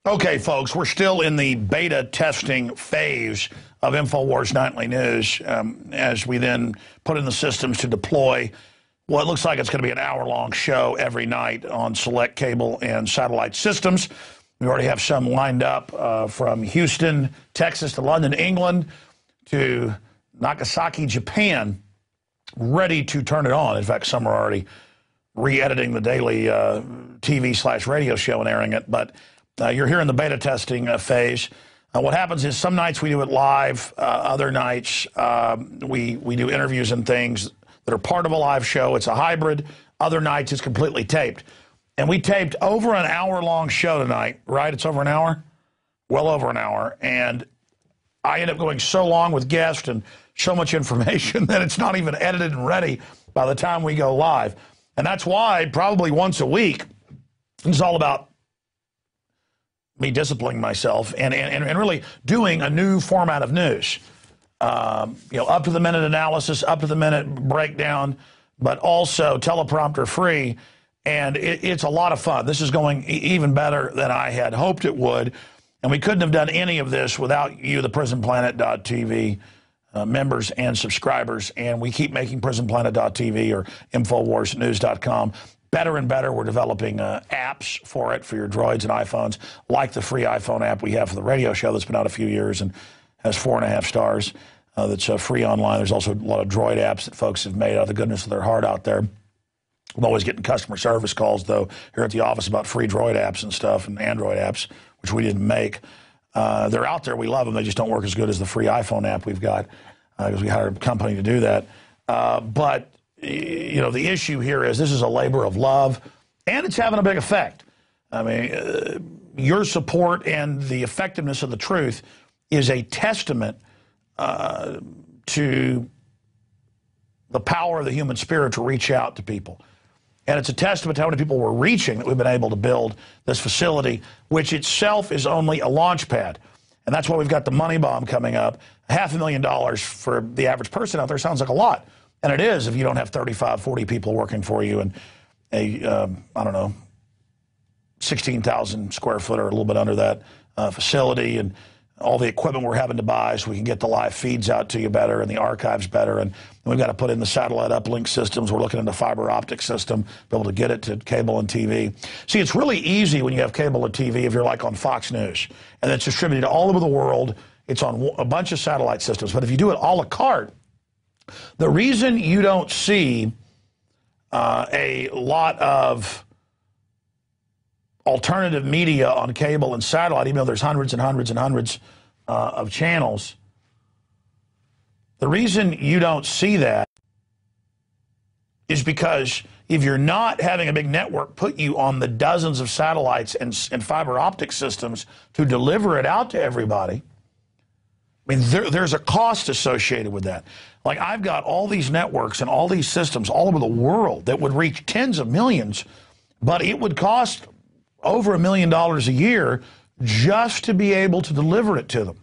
Okay, folks, we're still in the beta testing phase of Infowars Nightly News as we then put in the systems to deploy what looks like it's going to be an hour-long show every night on select cable and satellite systems. We already have some lined up from Houston, Texas, to London, England, to Nagasaki, Japan, ready to turn it on. In fact, some are already re-editing the daily TV/radio show and airing it, but you're here in the beta testing phase. What happens is some nights we do it live, other nights we do interviews and things that are part of a live show. It's a hybrid. Other nights it's completely taped. And we taped over an hour-long show tonight, right? It's over an hour? Well over an hour. And I end up going so long with guests and so much information that it's not even edited and ready by the time we go live. And that's why probably once a week, it's all about me disciplining myself and really doing a new format of news. Up-to-the-minute analysis, up-to-the-minute breakdown, but also teleprompter-free, and it's a lot of fun. This is going even better than I had hoped it would, and we couldn't have done any of this without you, the PrisonPlanet.tv members and subscribers, and we keep making PrisonPlanet.tv or InfoWarsNews.com better and better. We're developing apps for it for your Droids and iPhones, like the free iPhone app we have for the radio show that's been out a few years and has 4.5 stars. That's free online. There's also a lot of Droid apps that folks have made out of the goodness of their heart out there. I'm always getting customer service calls, though, here at the office about free Droid apps and stuff and Android apps, which we didn't make. They're out there. We love them. They just don't work as good as the free iPhone app we've got because we hired a company to do that. But the issue here is this is a labor of love, and it's having a big effect. I mean, your support and the effectiveness of the truth is a testament to the power of the human spirit to reach out to people. And it's a testament to how many people we're reaching that we've been able to build this facility, which itself is only a launch pad. And that's why we've got the money bomb coming up. $500,000 for the average person out there sounds like a lot. And it is if you don't have 35, 40 people working for you and a, 16,000 square foot or a little bit under that facility and all the equipment we're having to buy so we can get the live feeds out to you better and the archives better. And we've got to put in the satellite uplink systems. We're looking into fiber optic system, be able to get it to cable and TV. See, it's really easy when you have cable and TV if you're like on Fox News. And it's distributed all over the world. It's on a bunch of satellite systems. But if you do it a la carte, the reason you don't see a lot of alternative media on cable and satellite, even though there's hundreds and hundreds and hundreds of channels, the reason you don't see that is because if you're not having a big network put you on the dozens of satellites and fiber optic systems to deliver it out to everybody, I mean, there's a cost associated with that. Like, I've got all these networks and all these systems all over the world that would reach tens of millions, but it would cost over $1 million a year just to be able to deliver it to them.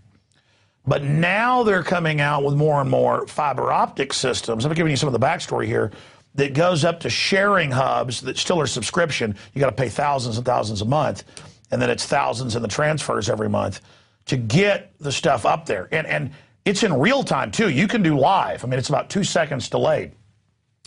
But now they're coming out with more and more fiber optic systems. I'm giving you some of the backstory here that goes up to sharing hubs that still are subscription. You got to pay thousands and thousands a month, and then it's thousands in the transfers every month to get the stuff up there. And it's in real time, too. You can do live. I mean, it's about 2 seconds delayed,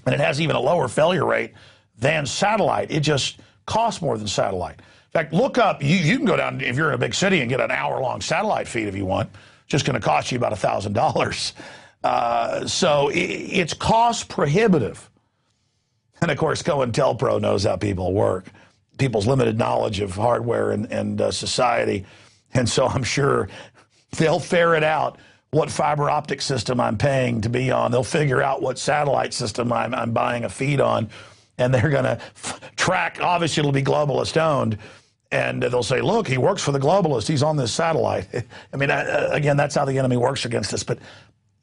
and it has even a lower failure rate than satellite. It just costs more than satellite. In fact, look up, you can go down, if you're in a big city, and get an hour-long satellite feed if you want. It's just going to cost you about $1,000. So it's cost prohibitive. And, of course, COINTELPRO knows how people work, people's limited knowledge of hardware and society. And so I'm sure they'll ferret out what fiber optic system I'm paying to be on. They'll figure out what satellite system I'm buying a feed on. And they're going to track, obviously it'll be globalist owned, and they'll say, look, he works for the globalist, he's on this satellite. I mean, again, that's how the enemy works against us. But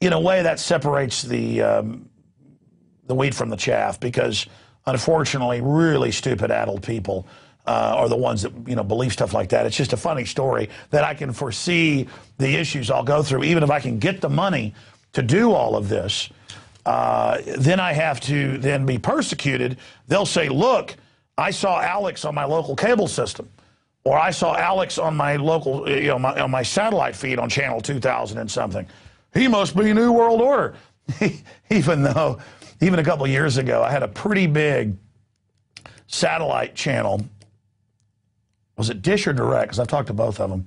in a way, that separates the wheat from the chaff, because unfortunately, really stupid adult people are the ones that, believe stuff like that. It's just a funny story that I can foresee the issues I'll go through, even if I can get the money to do all of this. Then I have to then be persecuted. They'll say, look, I saw Alex on my local cable system. Or I saw Alex on my local, on my satellite feed on channel 2000 and something. He must be New World Order. Even a couple of years ago, I had a pretty big satellite channel. Was it Dish or Direct? Because I've talked to both of them.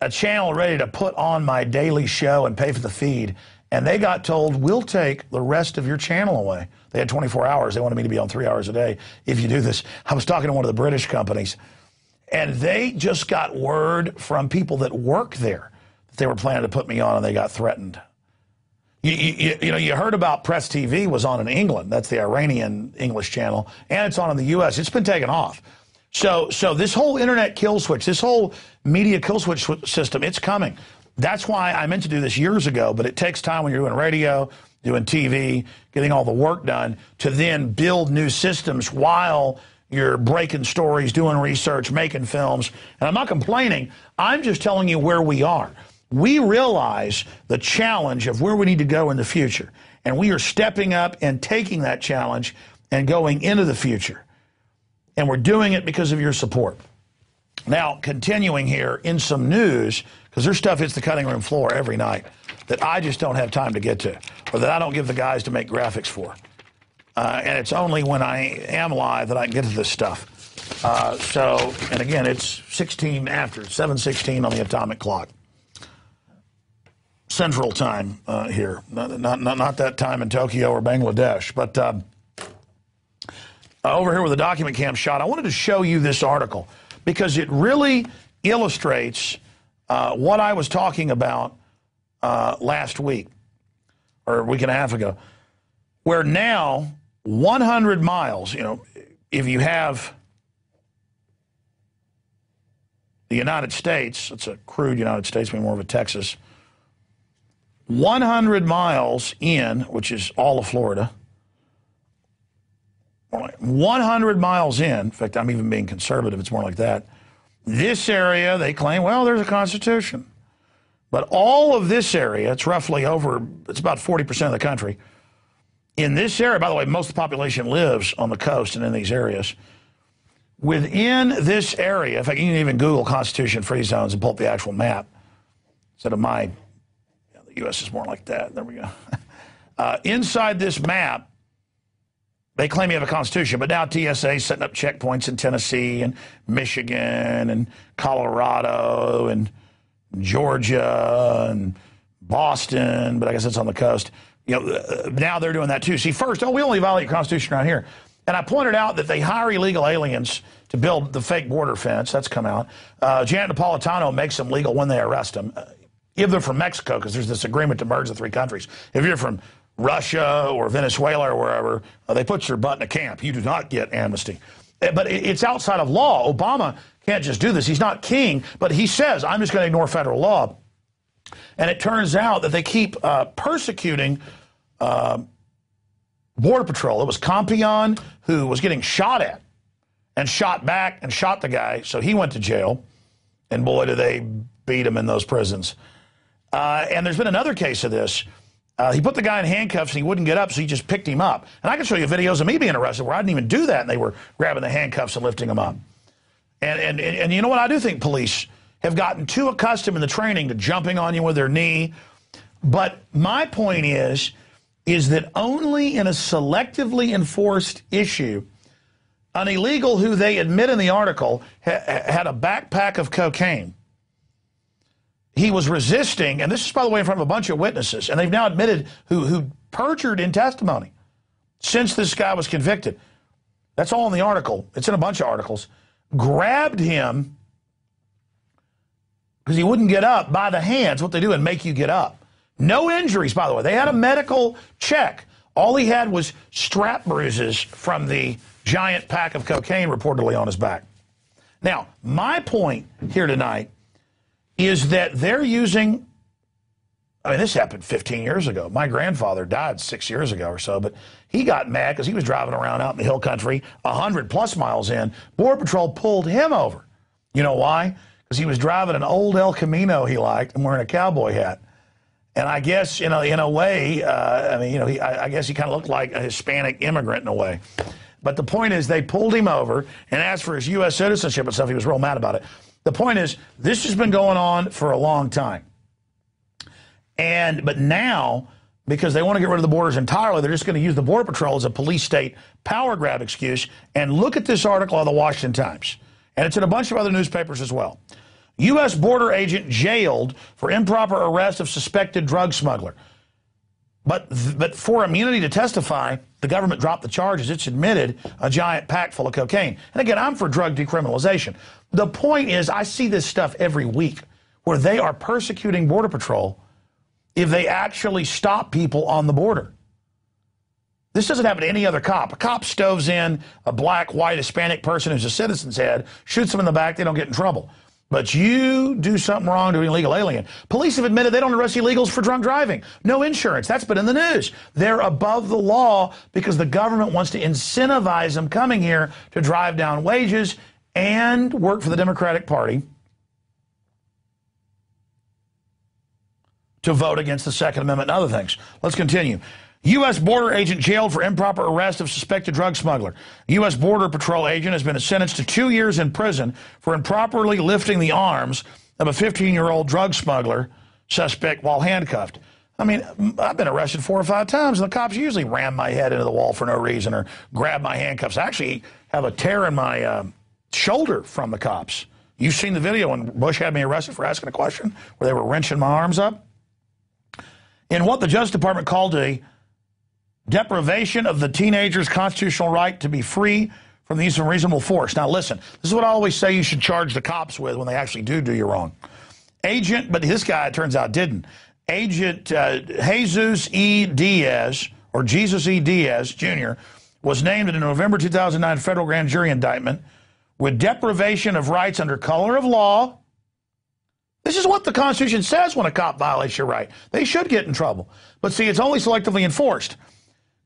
A channel ready to put on my daily show and pay for the feed. And they got told, we'll take the rest of your channel away. They had 24 hours. They wanted me to be on 3 hours a day if you do this. I was talking to one of the British companies, and they just got word from people that work there that they were planning to put me on, and they got threatened. You heard about Press TV was on in England. That's the Iranian English channel, and it's on in the U.S. It's been taken off. So this whole internet kill switch, this whole media kill switch system, it's coming. That's why I meant to do this years ago, but it takes time when you're doing radio, doing TV, getting all the work done, to then build new systems while you're breaking stories, doing research, making films. And I'm not complaining. I'm just telling you where we are. We realize the challenge of where we need to go in the future. And we are stepping up and taking that challenge and going into the future. And we're doing it because of your support. Now, continuing here in some news, because there's stuff hits the cutting room floor every night that I just don't have time to get to, or that I don't give the guys to make graphics for. And it's only when I am live that I can get to this stuff. And again, it's 16 after, 7:16 on the atomic clock. Central time here, not that time in Tokyo or Bangladesh. But over here with the document cam shot, I wanted to show you this article because it really illustrates what I was talking about last week, or a week and a half ago, where now 100 miles, if you have the United States, it's a crude United States, maybe more of a Texas, 100 miles in, which is all of Florida, 100 miles in fact, I'm even being conservative, it's more like that, this area, they claim, well, there's a constitution. But all of this area, it's roughly it's about 40% of the country. In this area, by the way, most of the population lives on the coast and in these areas. Within this area, in fact, you can even Google Constitution free zones and pull up the actual map. Instead of the U.S. is more like that. There we go. Inside this map, they claim you have a constitution, but now TSA is setting up checkpoints in Tennessee and Michigan and Colorado and Georgia and Boston, but I guess it's on the coast. Now they're doing that too. See, first, we only violate your constitution around here. And I pointed out that they hire illegal aliens to build the fake border fence. That's come out. Janet Napolitano makes them legal when they arrest them. If they're from Mexico, because there's this agreement to merge the three countries. If you're from Russia or Venezuela or wherever, they put your butt in a camp. You do not get amnesty. But it's outside of law. Obama can't just do this. He's not king, but he says, I'm just going to ignore federal law. And it turns out that they keep persecuting Border Patrol. It was Compion who was getting shot at and shot back and shot the guy, so he went to jail. And boy, do they beat him in those prisons. And there's been another case of this. He put the guy in handcuffs and he wouldn't get up, so he just picked him up. And I can show you videos of me being arrested where I didn't even do that, and they were grabbing the handcuffs and lifting him up. And you know what? I do think police have gotten too accustomed in the training to jumping on you with their knee. But my point is that only in a selectively enforced issue, an illegal who they admit in the article had a backpack of cocaine. He was resisting, and this is, by the way, in front of a bunch of witnesses, and they've now admitted who perjured in testimony since this guy was convicted. That's all in the article. It's in a bunch of articles. Grabbed him because he wouldn't get up by the hands, what they do, and make you get up. No injuries, by the way. They had a medical check. All he had was strap bruises from the giant pack of cocaine reportedly on his back. Now, my point here tonight is that they're using, this happened 15 years ago. My grandfather died 6 years ago or so, but he got mad because he was driving around out in the hill country, 100+ miles in. Border Patrol pulled him over. You know why? Because he was driving an old El Camino he liked and wearing a cowboy hat. And I guess, in a way, I guess he kind of looked like a Hispanic immigrant in a way. But the point is they pulled him over and asked for his U.S. citizenship and stuff. He was real mad about it. The point is this has been going on for a long time. But now, because they want to get rid of the borders entirely, they're just going to use the Border Patrol as a police state power grab excuse. And look at this article on the Washington Times. And it's in a bunch of other newspapers as well. U.S. border agent jailed for improper arrest of suspected drug smuggler. But for immunity to testify, the government dropped the charges. It's admitted a giant pack full of cocaine. And again, I'm for drug decriminalization. The point is, I see this stuff every week where they are persecuting Border Patrol if they actually stop people on the border. This doesn't happen to any other cop. A cop stoves in a black, white, Hispanic person who's a citizen's head, shoots them in the back, they don't get in trouble. But you do something wrong to an illegal alien. Police have admitted they don't arrest illegals for drunk driving. No insurance. That's been in the news. They're above the law because the government wants to incentivize them coming here to drive down wages and work for the Democratic Party to vote against the Second Amendment and other things. Let's continue. U.S. border agent jailed for improper arrest of suspected drug smuggler. U.S. Border Patrol agent has been sentenced to 2 years in prison for improperly lifting the arms of a 15-year-old drug smuggler suspect while handcuffed. I mean, I've been arrested 4 or 5 times, and the cops usually ram my head into the wall for no reason or grab my handcuffs. I actually have a tear in my shoulder from the cops. You've seen the video when Bush had me arrested for asking a question where they were wrenching my arms up? In what the Justice Department called a deprivation of the teenager's constitutional right to be free from the use of reasonable force. Now listen, this is what I always say you should charge the cops with when they actually do you wrong. But this guy, it turns out, didn't. Agent Jesus E. Diaz, or Jesus E. Diaz, Jr., was named in a November 2009 federal grand jury indictment with deprivation of rights under color of law. This is what the Constitution says when a cop violates your right. They should get in trouble. But see, it's only selectively enforced.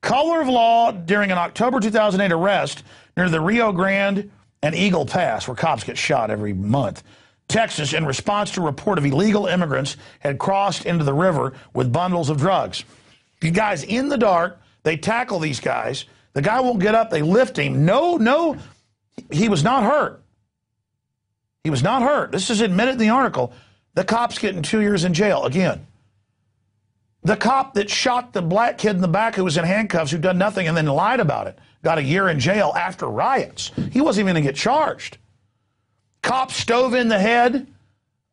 Color of law during an October 2008 arrest near the Rio Grande and Eagle Pass, where cops get shot every month, Texas, in response to a report of illegal immigrants had crossed into the river with bundles of drugs. The guys in the dark, they tackle these guys. The guy won't get up. They lift him. No, he was not hurt. He was not hurt. This is admitted in the article. The cop's getting 2 years in jail again. The cop that shot the black kid in the back who was in handcuffs, who done nothing and then lied about it, got a year in jail after riots. He wasn't even going to get charged. Cops stove in the head.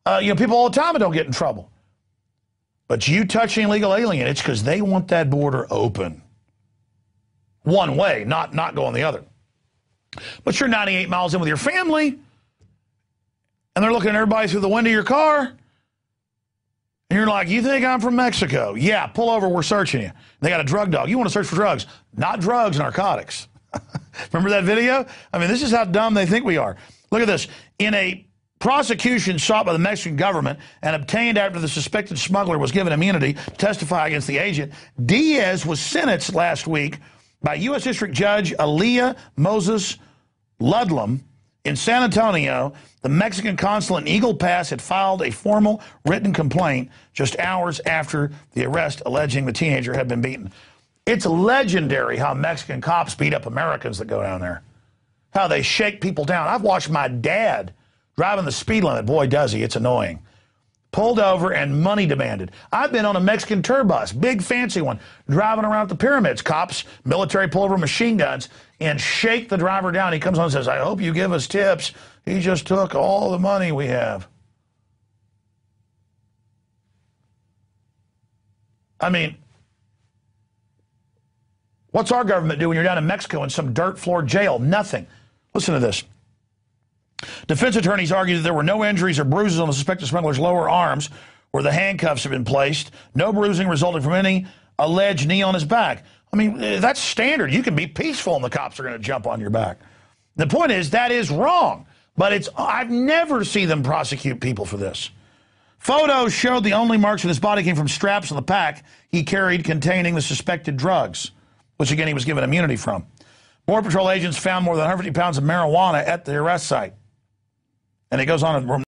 People all the time don't get in trouble. But you touch an illegal alien, it's because they want that border open. One way, not going the other. But you're 98 miles in with your family, and they're looking at everybody through the window of your car. And you're like, you think I'm from Mexico? Yeah, pull over, we're searching you. They got a drug dog. You want to search for drugs. Not drugs, narcotics. Remember that video? I mean, this is how dumb they think we are. Look at this. In a prosecution sought by the Mexican government and obtained after the suspected smuggler was given immunity to testify against the agent, Diaz was sentenced last week by U.S. District Judge Aaliyah Moses Ludlam in San Antonio. The Mexican consulate in Eagle Pass had filed a formal written complaint just hours after the arrest, alleging the teenager had been beaten. It's legendary how Mexican cops beat up Americans that go down there, how they shake people down. I've watched my dad driving the speed limit. Boy, does he. It's annoying. Pulled over and money demanded. I've been on a Mexican tour bus, big fancy one, driving around the pyramids. Cops, military pull over machine guns and shake the driver down. He comes on and says, I hope you give us tips. He just took all the money we have. I mean, what's our government do when you're down in Mexico in some dirt floor jail? Nothing. Listen to this. Defense attorneys argued that there were no injuries or bruises on the suspected smuggler's lower arms where the handcuffs had been placed. No bruising resulting from any alleged knee on his back. I mean, that's standard. You can be peaceful and the cops are going to jump on your back. The point is, that is wrong. But I've never seen them prosecute people for this. Photos showed the only marks on his body came from straps on the pack he carried containing the suspected drugs, which again he was given immunity from. Border Patrol agents found more than 150 pounds of marijuana at the arrest site. And it goes on.